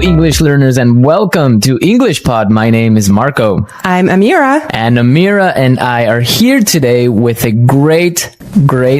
English learners, and welcome to English Pod. My name is Marco. I'm Amira. And Amira and I are here today with a great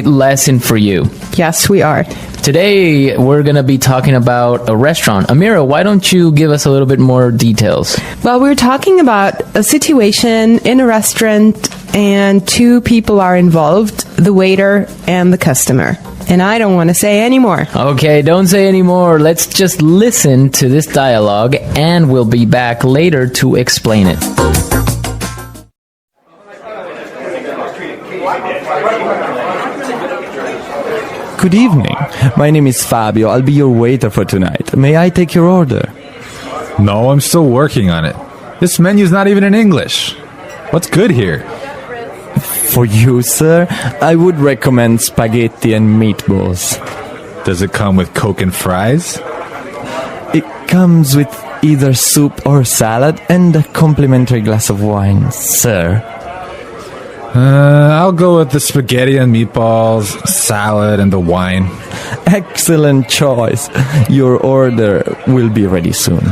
lesson for you. Yes, we are. Today, we're going to be talking about a restaurant. Amira, why don't you give us a little bit more details? Well, we're talking about a situation in a restaurant and two people are involved, the waiter and the customer. And I don't want to say any more. Okay, don't say any more. Let's just listen to this dialogue and we'll be back later to explain it. Good evening. My name is Fabio. I'll be your waiter for tonight. May I take your order? No, I'm still working on it. This menu's not even in English. What's good here? For you, sir, I would recommend spaghetti and meatballs. Does it come with Coke and fries? It comes with either soup or salad and a complimentary glass of wine, sir. I'll go with the spaghetti and meatballs, salad, and the wine. Excellent choice. Your order will be ready soon.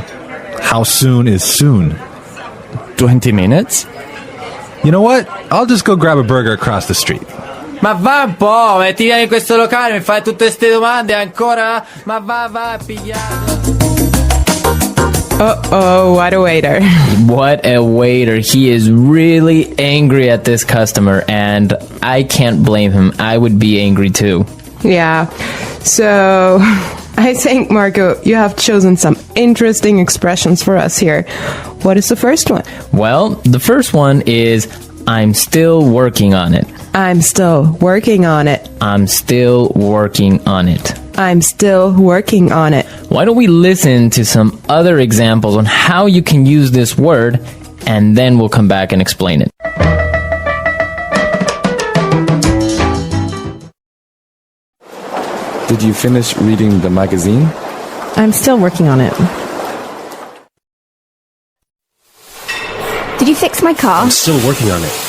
How soon is soon? 20 minutes? You know what? I'll just go grab a burger across the street. Ma va un po', metti in questo locale, mi fai tutte ste domande ancora? Ma va, pigliato. Uh-oh, what a waiter. What a waiter. He is really angry at this customer, and I can't blame him. I would be angry too. Yeah. So, I think, Marco, you have chosen some interesting expressions for us here. What is the first one? Well, the first one is, I'm still working on it. I'm still working on it. I'm still working on it. I'm still working on it. Why don't we listen to some other examples on how you can use this word, and then we'll come back and explain it. Did you finish reading the magazine? I'm still working on it. Did you fix my car? I'm still working on it.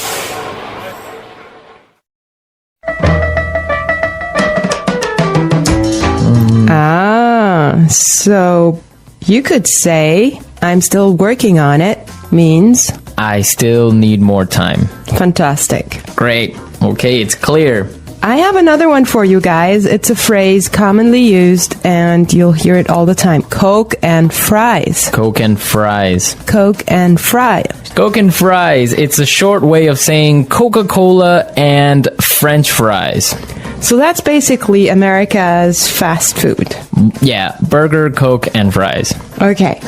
So you could say, I'm still working on it, means I still need more time. fantastic. Great. Okay, it's clear. I have another one for you guys. It's a phrase commonly used and you'll hear it all the time. Coke and fries. Coke and fries. Coke and fries. Coke and fries. It's a short way of saying Coca-Cola and French fries. So that's basically America's fast food. Yeah, burger, Coke, and fries. Okay.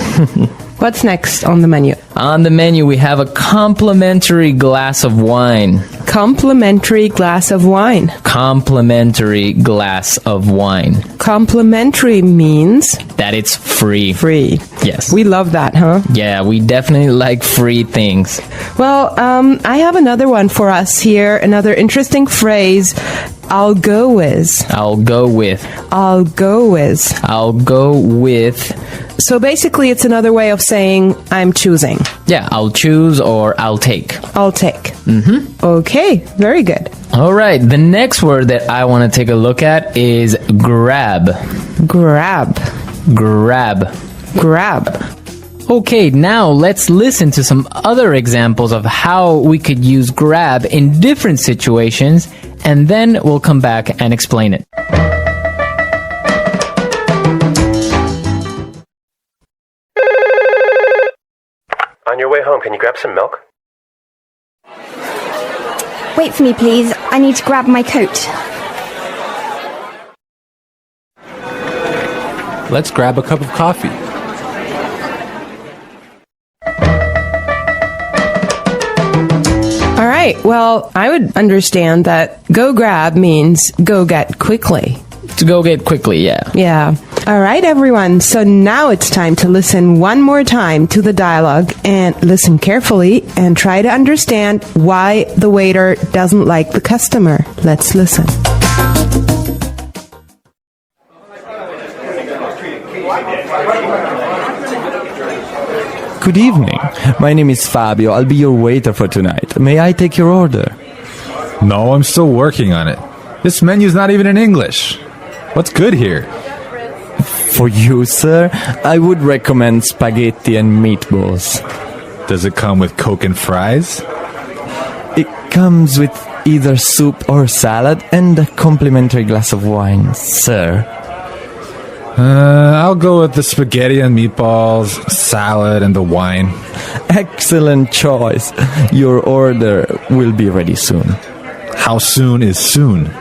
What's next on the menu? On the menu, we have a complimentary glass of wine. Complimentary glass of wine. Complimentary glass of wine. Complimentary means That it's free. free. Yes. We love that, huh? Yeah, we definitely like free things. Well, I have another one for us here. Another interesting phrase. I'll go with. I'll go with. I'll go with. I'll go with. So basically, it's another way of saying I'm choosing. Yeah, I'll choose or I'll take. I'll take. Mm-hmm. Okay, very good. All right, the next word that I want to take a look at is grab. Grab. Grab. Grab. Okay, now let's listen to some other examples of how we could use grab in different situations, and then we'll come back and explain it. On your way home, can you grab some milk? Wait for me, please. I need to grab my coat. Let's grab a cup of coffee. All right, well, I would understand that go grab means go get quickly. To go get quickly, yeah. Yeah. All right, everyone. So now it's time to listen one more time to the dialogue and listen carefully and try to understand why the waiter doesn't like the customer. Let's listen. Good evening. My name is Fabio. I'll be your waiter for tonight. May I take your order? No, I'm still working on it. This menu's not even in English. What's good here? For you, sir, I would recommend spaghetti and meatballs. Does it come with Coke and fries? It comes with either soup or salad and a complimentary glass of wine, sir. I'll go with the spaghetti and meatballs, salad, and the wine. Excellent choice. Your order will be ready soon. How soon is soon?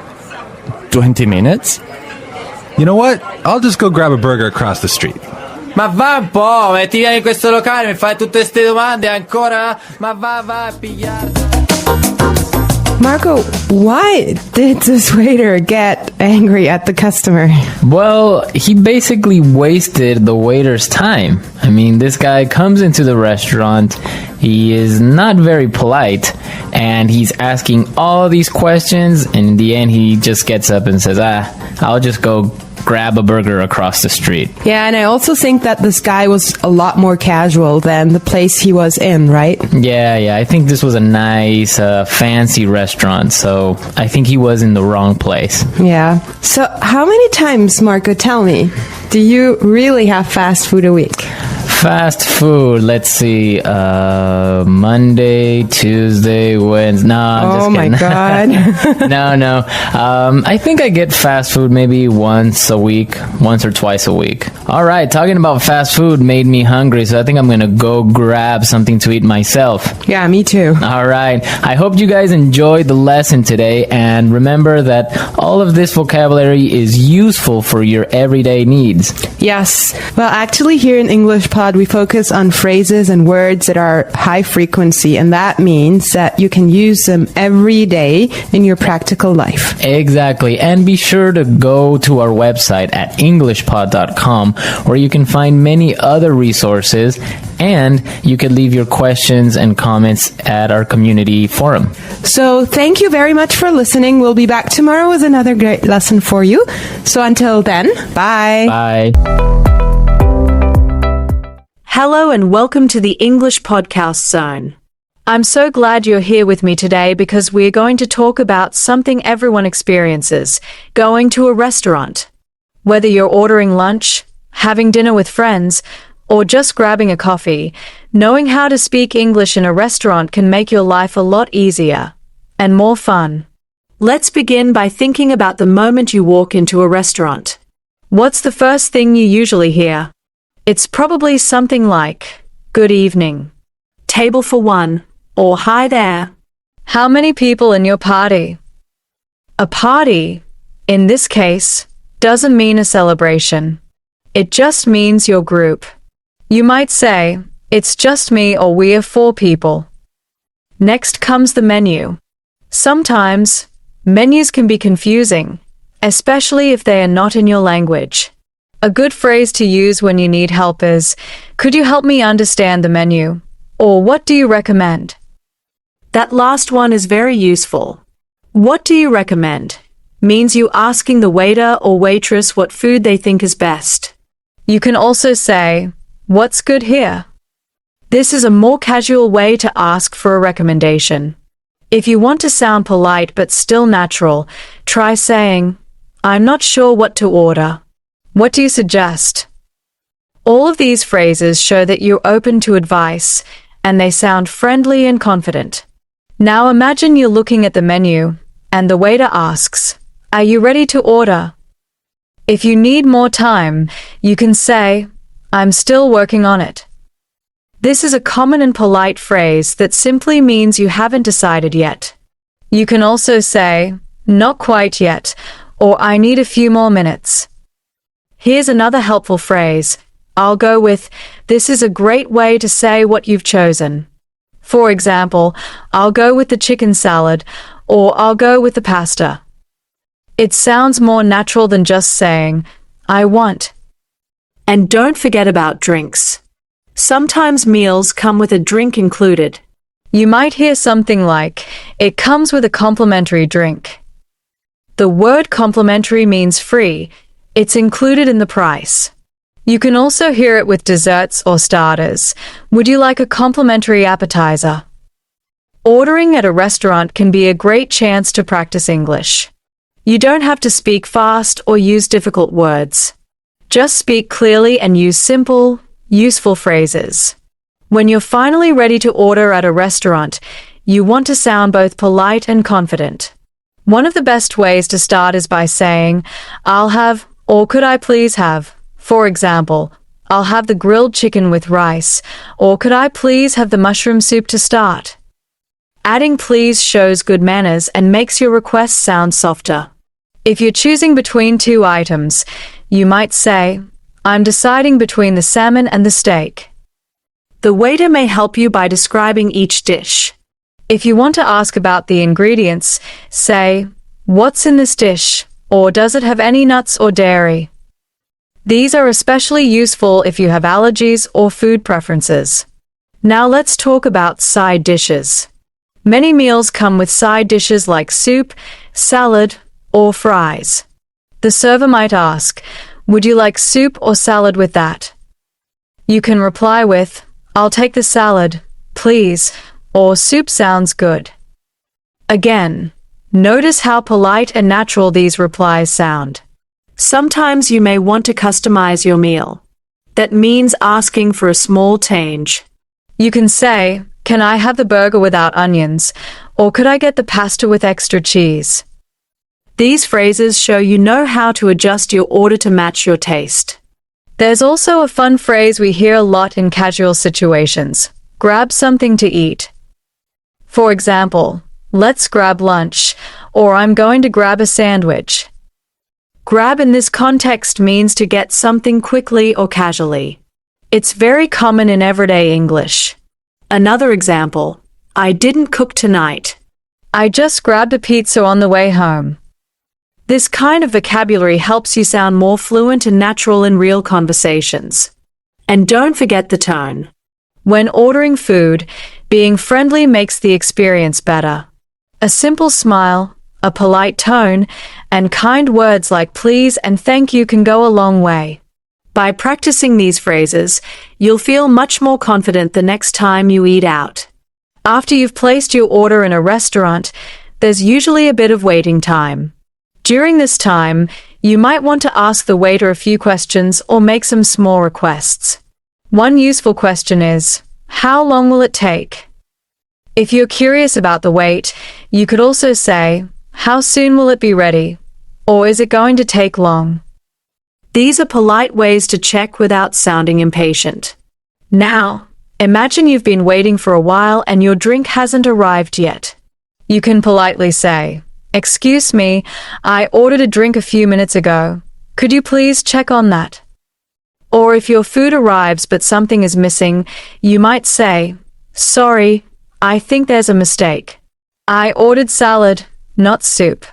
20 minutes? You know what? I'll just go grab a burger across the street. Ma va un po', ti vieni in questo locale, mi fai tutte ste domande ancora? Ma va a pigliarti. Marco, why did this waiter get angry at the customer? Well, he basically wasted the waiter's time. I mean, this guy comes into the restaurant, he is not very polite, and he's asking all these questions, and in the end he just gets up and says, I'll just go grab a burger across the street. Yeah, and I also think that this guy was a lot more casual than the place he was in, right? Yeah, I think this was a nice, fancy restaurant, so I think he was in the wrong place. Yeah. So how many times, Marco, tell me, do you really have fast food a week? Fast food, let's see, Monday, Tuesday, Wednesday. No, I'm just my kidding. God. No. I think I get fast food maybe once or twice a week. All right, talking about fast food made me hungry, so I think I'm going to go grab something to eat myself. Yeah, me too. All right. I hope you guys enjoyed the lesson today, and remember that all of this vocabulary is useful for your everyday needs. Yes. Well, actually, here in English Pod, we focus on phrases and words that are high frequency, and that means that you can use them every day in your practical life. Exactly. And be sure to go to our website at englishpod.com, where you can find many other resources, and you can leave your questions and comments at our community forum. So thank you very much for listening. We'll be back tomorrow with another great lesson for you. So until then, bye. Bye. Hello and welcome to the English Podcast Zone. I'm so glad you're here with me today because we're going to talk about something everyone experiences, going to a restaurant. Whether you're ordering lunch, having dinner with friends, or just grabbing a coffee, knowing how to speak English in a restaurant can make your life a lot easier and more fun. Let's begin by thinking about the moment you walk into a restaurant. What's the first thing you usually hear? It's probably something like, "Good evening," "Table for one," or "Hi there." How many people in your party? A party, in this case, doesn't mean a celebration. It just means your group. You might say, "It's just me," or "We are 4 people." Next comes the menu. Sometimes, menus can be confusing, especially if they are not in your language. A good phrase to use when you need help is, "Could you help me understand the menu?" Or "What do you recommend?" That last one is very useful. "What do you recommend?" means you asking the waiter or waitress what food they think is best. You can also say, "What's good here?" This is a more casual way to ask for a recommendation. If you want to sound polite but still natural, try saying, "I'm not sure what to order. What do you suggest?" All of these phrases show that you're open to advice, and they sound friendly and confident. Now imagine you're looking at the menu, and the waiter asks, "Are you ready to order?" If you need more time, you can say, "I'm still working on it." This is a common and polite phrase that simply means you haven't decided yet. You can also say, "Not quite yet," or "I need a few more minutes." Here's another helpful phrase. I'll go with, "This is a great way to say what you've chosen." For example, "I'll go with the chicken salad," or "I'll go with the pasta." It sounds more natural than just saying, "I want." And don't forget about drinks. Sometimes meals come with a drink included. You might hear something like, "It comes with a complimentary drink." The word complimentary means free. It's included in the price. You can also hear it with desserts or starters. "Would you like a complimentary appetizer?" Ordering at a restaurant can be a great chance to practice English. You don't have to speak fast or use difficult words. Just speak clearly and use simple, useful phrases. When you're finally ready to order at a restaurant, you want to sound both polite and confident. One of the best ways to start is by saying, "I'll have," or "Could I please have?" For example, "I'll have the grilled chicken with rice," or "Could I please have the mushroom soup to start?" Adding please shows good manners and makes your request sound softer. If you're choosing between two items, you might say, "I'm deciding between the salmon and the steak." The waiter may help you by describing each dish. If you want to ask about the ingredients, say, "What's in this dish?" or "Does it have any nuts or dairy?" These are especially useful if you have allergies or food preferences. Now let's talk about side dishes. Many meals come with side dishes like soup, salad, or fries. The server might ask, "Would you like soup or salad with that?" You can reply with, "I'll take the salad, please," or "Soup sounds good." Again, notice how polite and natural these replies sound. Sometimes you may want to customize your meal. That means asking for a small change. You can say, "Can I have the burger without onions?" or "Could I get the pasta with extra cheese?" These phrases show you know how to adjust your order to match your taste. There's also a fun phrase we hear a lot in casual situations: grab something to eat. For example, "Let's grab lunch," or "I'm going to grab a sandwich." Grab in this context means to get something quickly or casually. It's very common in everyday English. Another example, "I didn't cook tonight. I just grabbed a pizza on the way home." This kind of vocabulary helps you sound more fluent and natural in real conversations. And don't forget the tone. When ordering food, being friendly makes the experience better. A simple smile, a polite tone, and kind words like please and thank you can go a long way. By practicing these phrases, you'll feel much more confident the next time you eat out. After you've placed your order in a restaurant, there's usually a bit of waiting time. During this time, you might want to ask the waiter a few questions or make some small requests. One useful question is, "How long will it take?" If you're curious about the wait, you could also say, "How soon will it be ready?" or "Is it going to take long?" These are polite ways to check without sounding impatient. Now, imagine you've been waiting for a while and your drink hasn't arrived yet. You can politely say, "Excuse me, I ordered a drink a few minutes ago. Could you please check on that?" Or if your food arrives but something is missing, you might say, "Sorry, I think there's a mistake. I ordered salad, not soup."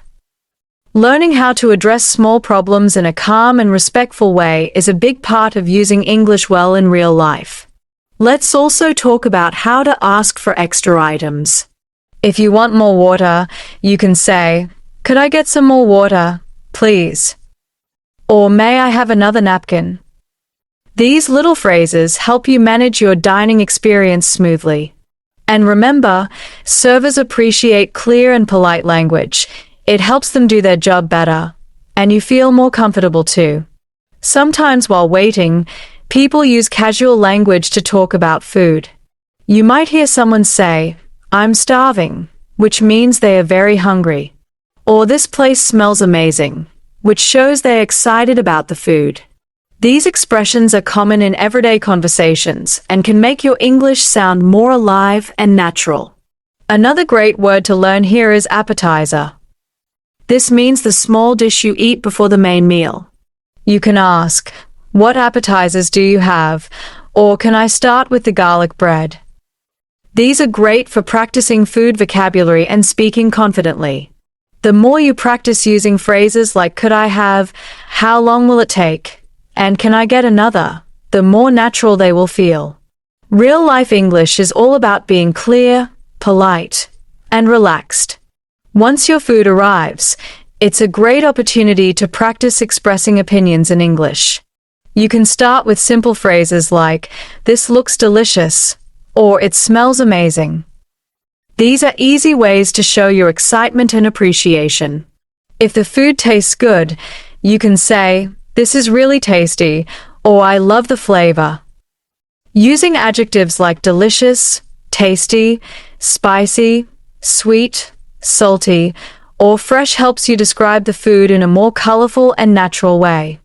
Learning how to address small problems in a calm and respectful way is a big part of using English well in real life. Let's also talk about how to ask for extra items. If you want more water, you can say, "Could I get some more water, please?" Or "May I have another napkin?" These little phrases help you manage your dining experience smoothly. And remember, servers appreciate clear and polite language. It helps them do their job better, and you feel more comfortable too. Sometimes while waiting, people use casual language to talk about food. You might hear someone say, "I'm starving," which means they are very hungry. Or "This place smells amazing," which shows they're excited about the food. These expressions are common in everyday conversations and can make your English sound more alive and natural. Another great word to learn here is appetizer. This means the small dish you eat before the main meal. You can ask, "What appetizers do you have?" or "Can I start with the garlic bread?" These are great for practicing food vocabulary and speaking confidently. The more you practice using phrases like "Could I have?" "How long will it take?" and "Can I get another?" the more natural they will feel. Real-life English is all about being clear, polite, and relaxed. Once your food arrives, it's a great opportunity to practice expressing opinions in English. You can start with simple phrases like, "This looks delicious," or "It smells amazing." These are easy ways to show your excitement and appreciation. If the food tastes good, you can say, "This is really tasty," or "I love the flavor." Using adjectives like delicious, tasty, spicy, sweet, salty, or fresh helps you describe the food in a more colorful and natural way.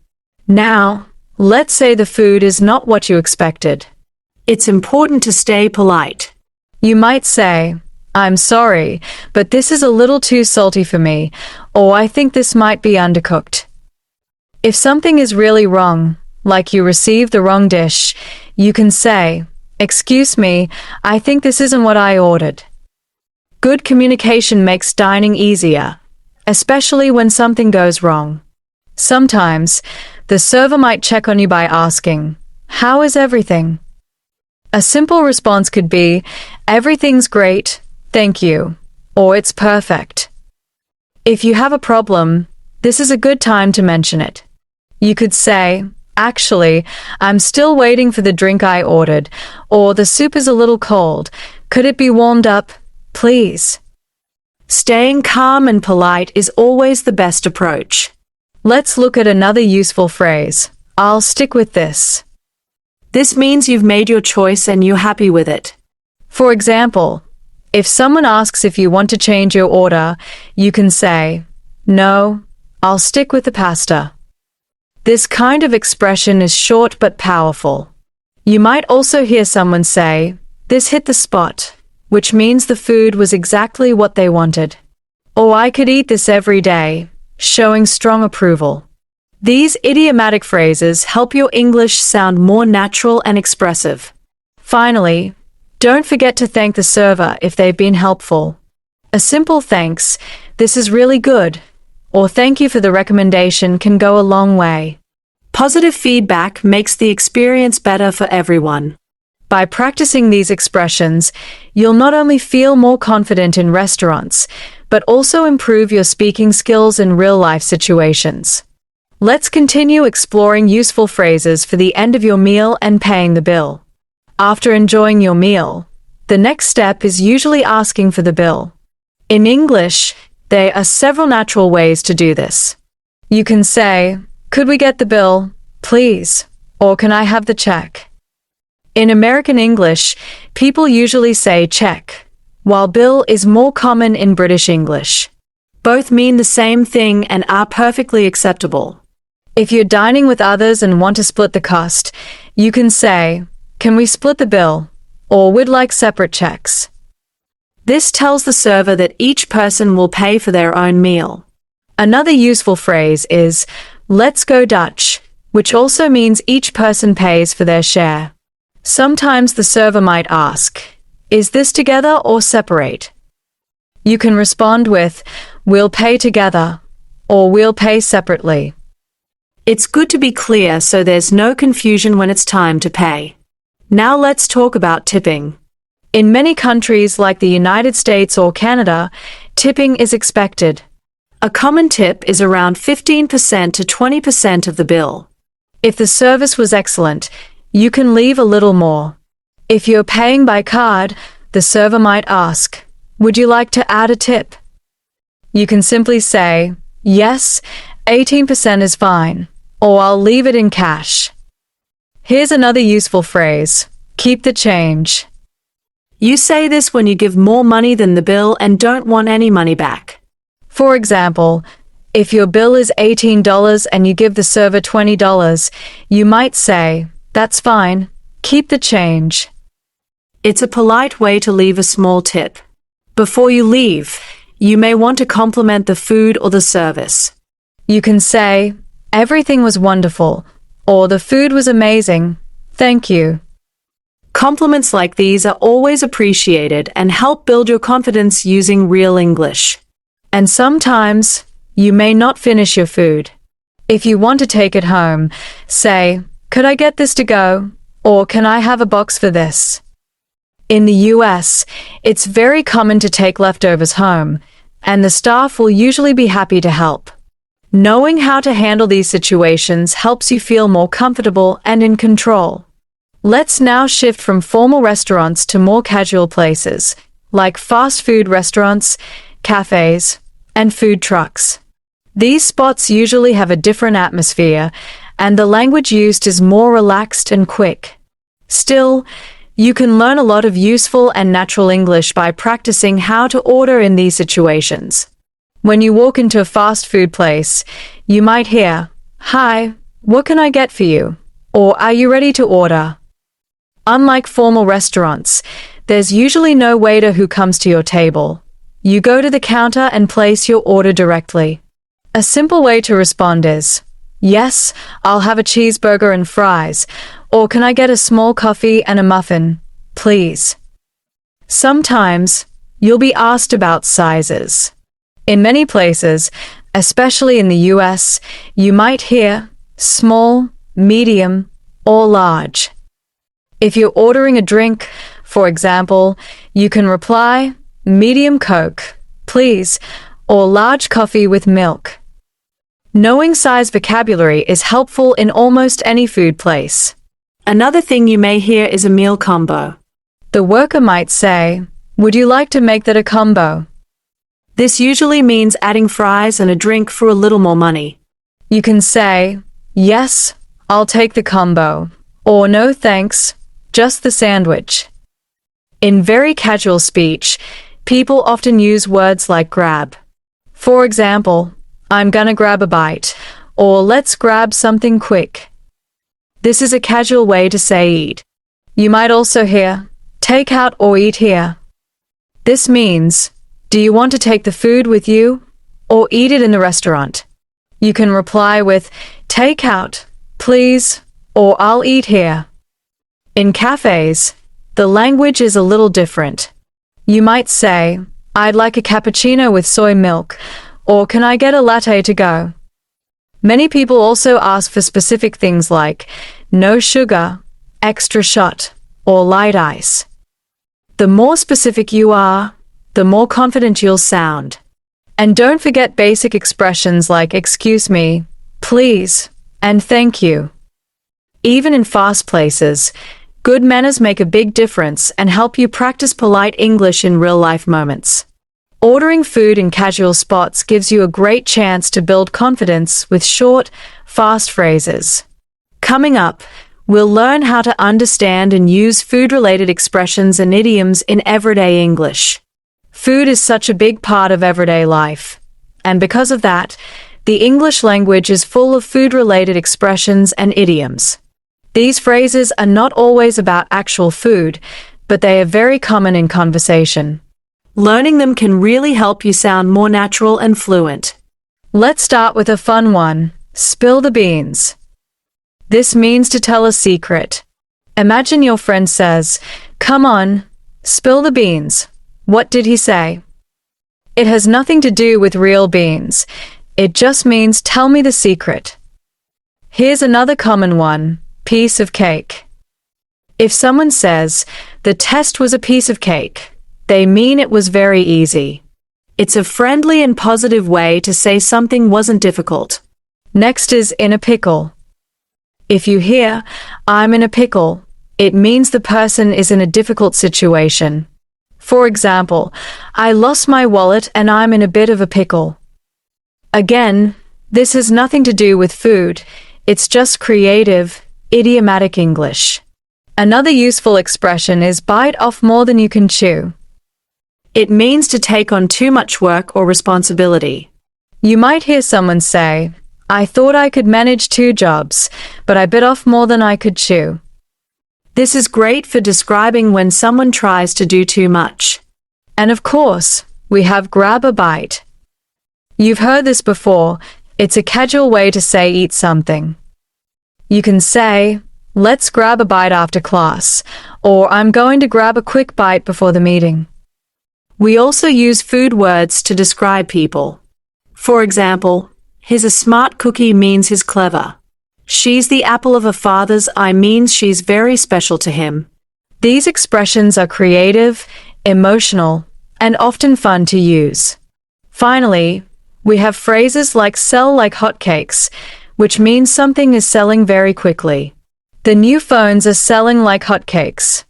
Now, let's say the food is not what you expected. It's important to stay polite. You might say, "I'm sorry, but this is a little too salty for me," or "I think this might be undercooked." If something is really wrong, like you received the wrong dish, you can say, "Excuse me, I think this isn't what I ordered." Good communication makes dining easier, especially when something goes wrong. Sometimes, the server might check on you by asking, "How is everything?" A simple response could be, "Everything's great, thank you," or "It's perfect." If you have a problem, this is a good time to mention it. You could say, "Actually, I'm still waiting for the drink I ordered," or "The soup is a little cold. Could it be warmed up, please?" Staying calm and polite is always the best approach. Let's look at another useful phrase. "I'll stick with this." This means you've made your choice and you're happy with it. For example, if someone asks if you want to change your order, you can say, "No, I'll stick with the pasta." This kind of expression is short but powerful. You might also hear someone say, "This hit the spot," which means the food was exactly what they wanted. Or "I could eat this every day," showing strong approval. These idiomatic phrases help your English sound more natural and expressive. Finally, don't forget to thank the server if they've been helpful. A simple thanks, "This is really good," or "Thank you for the recommendation" can go a long way. Positive feedback makes the experience better for everyone. By practicing these expressions, you'll not only feel more confident in restaurants, but also improve your speaking skills in real-life situations. Let's continue exploring useful phrases for the end of your meal and paying the bill. After enjoying your meal, the next step is usually asking for the bill. In English, there are several natural ways to do this. You can say, "Could we get the bill, please?" or "Can I have the check?" In American English, people usually say check, while bill is more common in British English. Both mean the same thing and are perfectly acceptable. If you're dining with others and want to split the cost, you can say, "Can we split the bill?" or "We'd like separate checks." This tells the server that each person will pay for their own meal. Another useful phrase is, "Let's go Dutch," which also means each person pays for their share. Sometimes the server might ask, "Is this together or separate?" You can respond with, "We'll pay together," or "We'll pay separately." It's good to be clear so there's no confusion when it's time to pay. Now let's talk about tipping. In many countries like the United States or Canada, tipping is expected. A common tip is around 15% to 20% of the bill. If the service was excellent, you can leave a little more. If you're paying by card, the server might ask, "Would you like to add a tip?" You can simply say, "Yes, 18% is fine," or "I'll leave it in cash." Here's another useful phrase, "Keep the change." You say this when you give more money than the bill and don't want any money back. For example, if your bill is $18 and you give the server $20, you might say, "That's fine, keep the change." It's a polite way to leave a small tip. Before you leave, you may want to compliment the food or the service. You can say, "Everything was wonderful," or "The food was amazing, thank you." Compliments like these are always appreciated and help build your confidence using real English. And sometimes, you may not finish your food. If you want to take it home, say, "Could I get this to go?" or "Can I have a box for this?" In the US, it's very common to take leftovers home, and the staff will usually be happy to help. Knowing how to handle these situations helps you feel more comfortable and in control. Let's now shift from formal restaurants to more casual places, like fast food restaurants, cafes, and food trucks. These spots usually have a different atmosphere, and the language used is more relaxed and quick. Still, you can learn a lot of useful and natural English by practicing how to order in these situations. When you walk into a fast food place, you might hear, "Hi, what can I get for you?" or "Are you ready to order?" Unlike formal restaurants, there's usually no waiter who comes to your table. You go to the counter and place your order directly. A simple way to respond is, "Yes, I'll have a cheeseburger and fries," or "Can I get a small coffee and a muffin, please?" Sometimes, you'll be asked about sizes. In many places, especially in the US, you might hear small, medium, or large. If you're ordering a drink, for example, you can reply, "Medium Coke, please," or "Large coffee with milk." Knowing size vocabulary is helpful in almost any food place. Another thing you may hear is a meal combo. The worker might say, "Would you like to make that a combo?" This usually means adding fries and a drink for a little more money. You can say, "Yes, I'll take the combo," or "No thanks, just the sandwich." In very casual speech, people often use words like grab. For example, "I'm gonna grab a bite," or "Let's grab something quick." This is a casual way to say eat. You might also hear, "Take out or eat here." This means, do you want to take the food with you, or eat it in the restaurant? You can reply with, "Take out, please," or "I'll eat here." In cafes, the language is a little different. You might say, "I'd like a cappuccino with soy milk," or "Can I get a latte to go?" Many people also ask for specific things like, "No sugar, extra shot," or "light ice." The more specific you are, the more confident you'll sound. And don't forget basic expressions like "excuse me," "please," and "thank you." Even in fast places, good manners make a big difference and help you practice polite English in real-life moments. Ordering food in casual spots gives you a great chance to build confidence with short, fast phrases. Coming up, we'll learn how to understand and use food-related expressions and idioms in everyday English. Food is such a big part of everyday life, and because of that, the English language is full of food-related expressions and idioms. These phrases are not always about actual food, but they are very common in conversation. Learning them can really help you sound more natural and fluent. Let's start with a fun one, spill the beans. This means to tell a secret. Imagine your friend says, "Come on, spill the beans." What did he say? It has nothing to do with real beans. It just means tell me the secret. Here's another common one, piece of cake. If someone says, "The test was a piece of cake," they mean it was very easy. It's a friendly and positive way to say something wasn't difficult. Next is in a pickle. If you hear, "I'm in a pickle," it means the person is in a difficult situation. For example, "I lost my wallet and I'm in a bit of a pickle." Again, this has nothing to do with food. It's just creative, idiomatic English. Another useful expression is bite off more than you can chew. It means to take on too much work or responsibility. You might hear someone say, "I thought I could manage 2 jobs, but I bit off more than I could chew." This is great for describing when someone tries to do too much. And of course, we have grab a bite. You've heard this before. It's a casual way to say eat something. You can say, "Let's grab a bite after class," or "I'm going to grab a quick bite before the meeting." We also use food words to describe people. For example, "He's a smart cookie" means he's clever. "She's the apple of her father's eye" means she's very special to him. These expressions are creative, emotional, and often fun to use. Finally, we have phrases like "sell like hotcakes," which means something is selling very quickly. The new phones are selling like hotcakes.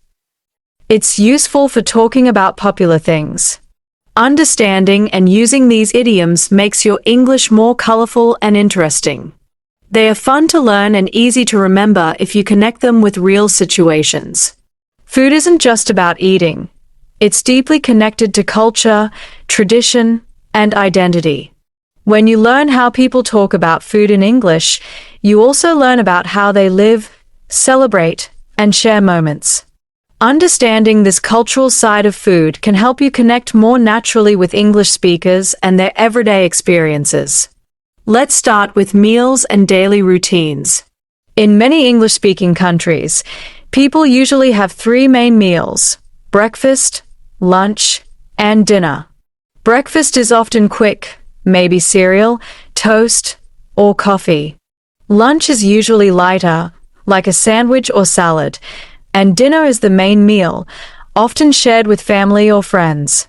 It's useful for talking about popular things. Understanding and using these idioms makes your English more colorful and interesting. They are fun to learn and easy to remember if you connect them with real situations. Food isn't just about eating. It's deeply connected to culture, tradition, and identity. When you learn how people talk about food in English, you also learn about how they live, celebrate, and share moments. Understanding this cultural side of food can help you connect more naturally with English speakers and their everyday experiences. Let's start with meals and daily routines. In many English-speaking countries, people usually have 3 main meals: breakfast, lunch, and dinner. Breakfast is often quick, maybe cereal, toast, or coffee. Lunch is usually lighter, like a sandwich or salad, and dinner is the main meal, often shared with family or friends.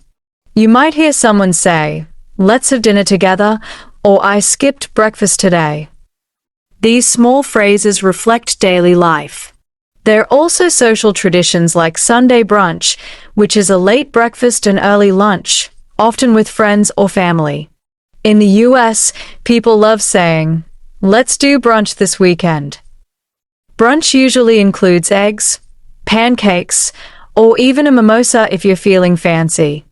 You might hear someone say, "Let's have dinner together," or "I skipped breakfast today." These small phrases reflect daily life. There are also social traditions like Sunday brunch, which is a late breakfast and early lunch, often with friends or family. In the US, people love saying, "Let's do brunch this weekend." Brunch usually includes eggs, pancakes, or even a mimosa if you're feeling fancy.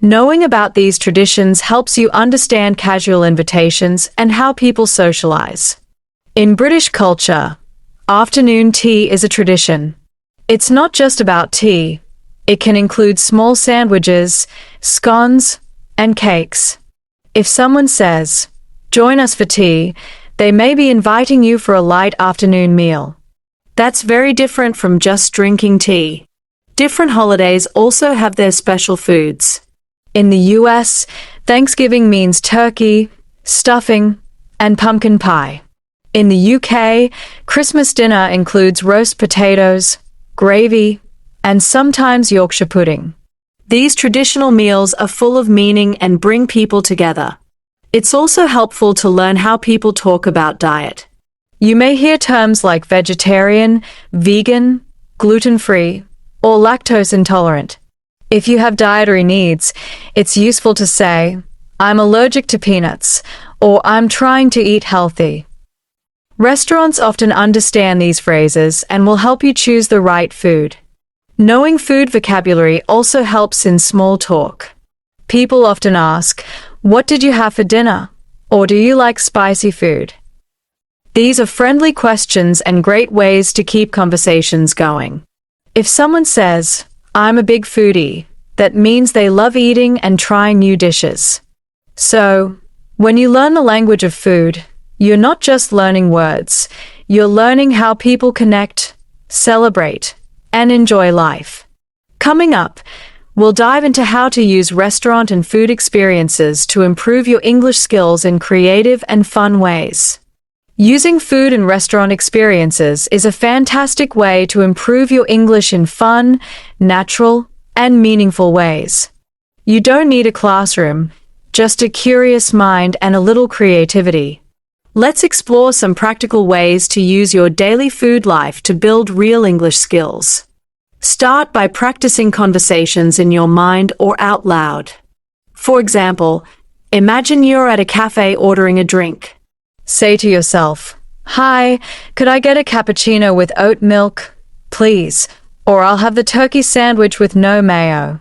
Knowing about these traditions helps you understand casual invitations and how people socialize. In British culture, afternoon tea is a tradition. It's not just about tea. It can include small sandwiches, scones, and cakes. If someone says, "Join us for tea," they may be inviting you for a light afternoon meal. That's very different from just drinking tea. Different holidays also have their special foods. In the US, Thanksgiving means turkey, stuffing, and pumpkin pie. In the UK, Christmas dinner includes roast potatoes, gravy, and sometimes Yorkshire pudding. These traditional meals are full of meaning and bring people together. It's also helpful to learn how people talk about diet. You may hear terms like vegetarian, vegan, gluten-free, or lactose intolerant. If you have dietary needs, it's useful to say, "I'm allergic to peanuts," or "I'm trying to eat healthy." Restaurants often understand these phrases and will help you choose the right food. Knowing food vocabulary also helps in small talk. People often ask, "What did you have for dinner?" or "Do you like spicy food?" These are friendly questions and great ways to keep conversations going. If someone says, "I'm a big foodie," that means they love eating and trying new dishes. So, when you learn the language of food, you're not just learning words, you're learning how people connect, celebrate, and enjoy life. Coming up, we'll dive into how to use restaurant and food experiences to improve your English skills in creative and fun ways. Using food and restaurant experiences is a fantastic way to improve your English in fun, natural, and meaningful ways. You don't need a classroom, just a curious mind and a little creativity. Let's explore some practical ways to use your daily food life to build real English skills. Start by practicing conversations in your mind or out loud. For example, imagine you're at a cafe ordering a drink. Say to yourself, "Hi, could I get a cappuccino with oat milk, please? Or I'll have the turkey sandwich with no mayo."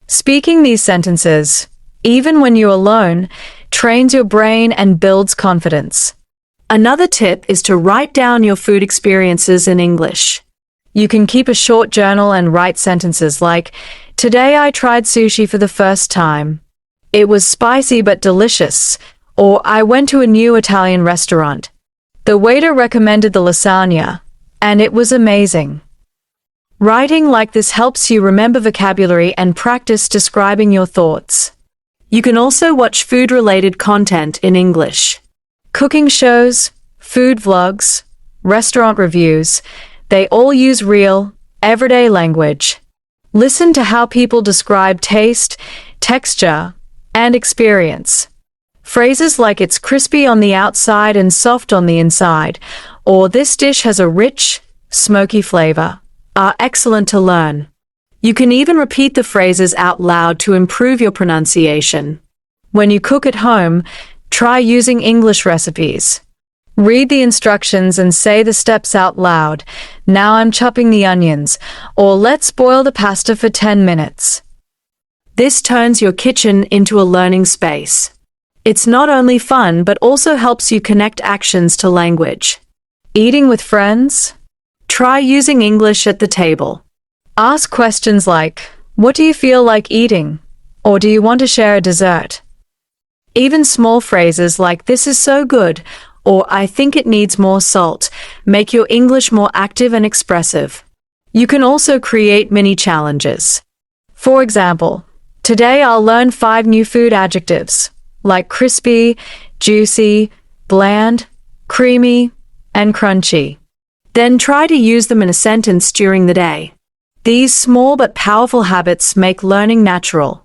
Speaking these sentences, even when you're alone, trains your brain and builds confidence. Another tip is to write down your food experiences in English. You can keep a short journal and write sentences like, "Today I tried sushi for the first time. It was spicy but delicious," or "I went to a new Italian restaurant. The waiter recommended the lasagna, and it was amazing." Writing like this helps you remember vocabulary and practice describing your thoughts. You can also watch food-related content in English. Cooking shows, food vlogs, restaurant reviews, they all use real, everyday language. Listen to how people describe taste, texture, and experience. Phrases like "it's crispy on the outside and soft on the inside," or "this dish has a rich, smoky flavor," are excellent to learn. You can even repeat the phrases out loud to improve your pronunciation. When you cook at home, try using English recipes. Read the instructions and say the steps out loud. Now I'm chopping the onions, or let's boil the pasta for 10 minutes. This turns your kitchen into a learning space. It's not only fun but also helps you connect actions to language. Eating with friends? Try using English at the table. Ask questions like, "What do you feel like eating?" Or "Do you want to share a dessert?" Even small phrases like "This is so good" or "I think it needs more salt" make your English more active and expressive. You can also create mini challenges. For example, today I'll learn 5 new food adjectives, like crispy, juicy, bland, creamy, and crunchy. Then try to use them in a sentence during the day. These small but powerful habits make learning natural.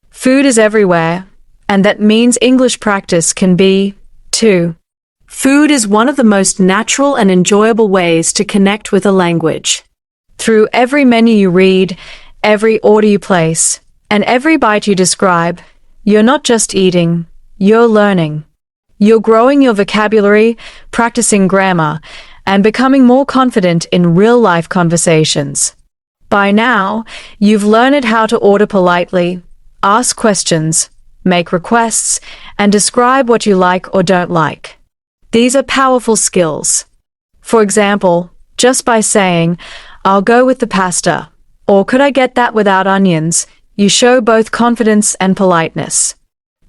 Food is everywhere, and that means English practice can be, too. Food is one of the most natural and enjoyable ways to connect with a language. Through every menu you read, every order you place, and every bite you describe, you're not just eating, you're learning. You're growing your vocabulary, practicing grammar, and becoming more confident in real-life conversations. By now, you've learned how to order politely, ask questions, make requests, and describe what you like or don't like. These are powerful skills. For example, just by saying, "I'll go with the pasta," or "Could I get that without onions?" you show both confidence and politeness.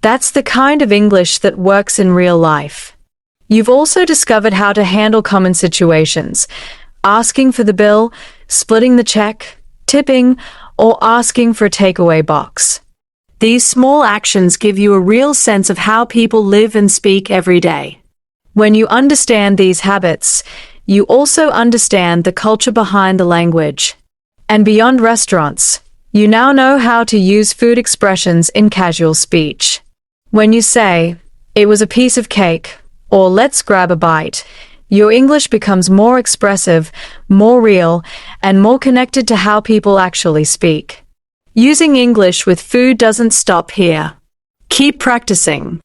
That's the kind of English that works in real life. You've also discovered how to handle common situations, asking for the bill, splitting the check, tipping, or asking for a takeaway box. These small actions give you a real sense of how people live and speak every day. When you understand these habits, you also understand the culture behind the language. And beyond restaurants, you now know how to use food expressions in casual speech. When you say, "It was a piece of cake," or "Let's grab a bite," your English becomes more expressive, more real, and more connected to how people actually speak. Using English with food doesn't stop here. Keep practicing.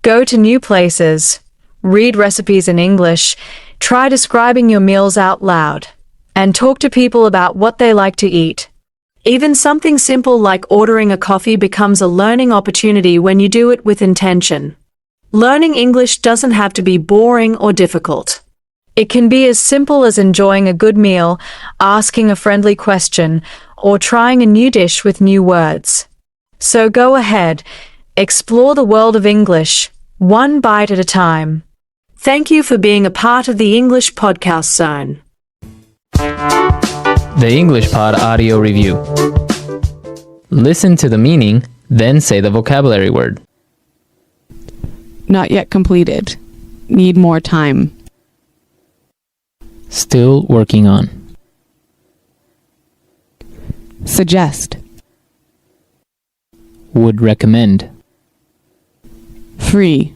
Go to new places, read recipes in English, try describing your meals out loud, and talk to people about what they like to eat. Even something simple like ordering a coffee becomes a learning opportunity when you do it with intention. Learning English doesn't have to be boring or difficult. It can be as simple as enjoying a good meal, asking a friendly question, or trying a new dish with new words. So go ahead, explore the world of English, one bite at a time. Thank you for being a part of the English Podcast Zone. The English Pod Audio Review. Listen to the meaning, then say the vocabulary word. Not yet completed. Need more time. Still working on. Suggest. Would recommend. Free.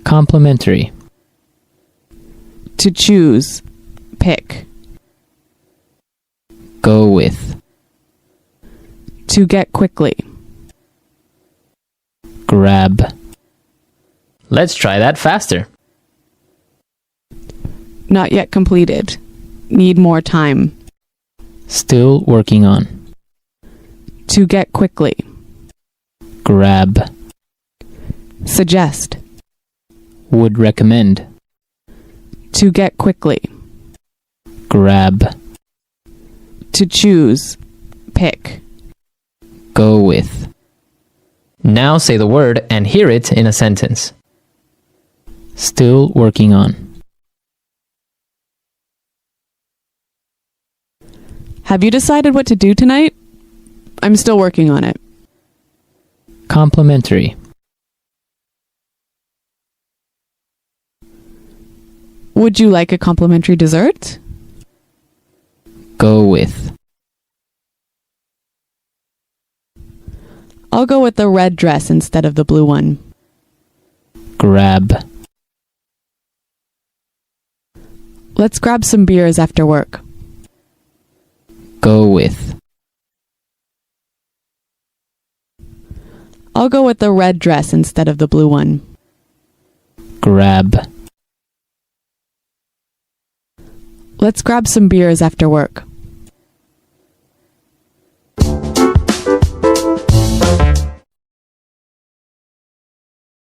Complimentary. To choose. Pick. Go with. To get quickly. Grab. Let's try that faster. Not yet completed. Need more time. Still working on. To get quickly. Grab. Suggest. Would recommend. To get quickly. Grab. To choose. Pick. Go with. Now say the word and hear it in a sentence. Still working on. Have you decided what to do tonight? I'm still working on it. Complimentary. Would you like a complimentary dessert? Go with. I'll go with the red dress instead of the blue one. Grab. Let's grab some beers after work. Go with. I'll go with the red dress instead of the blue one. grab. Let's grab some beers after work.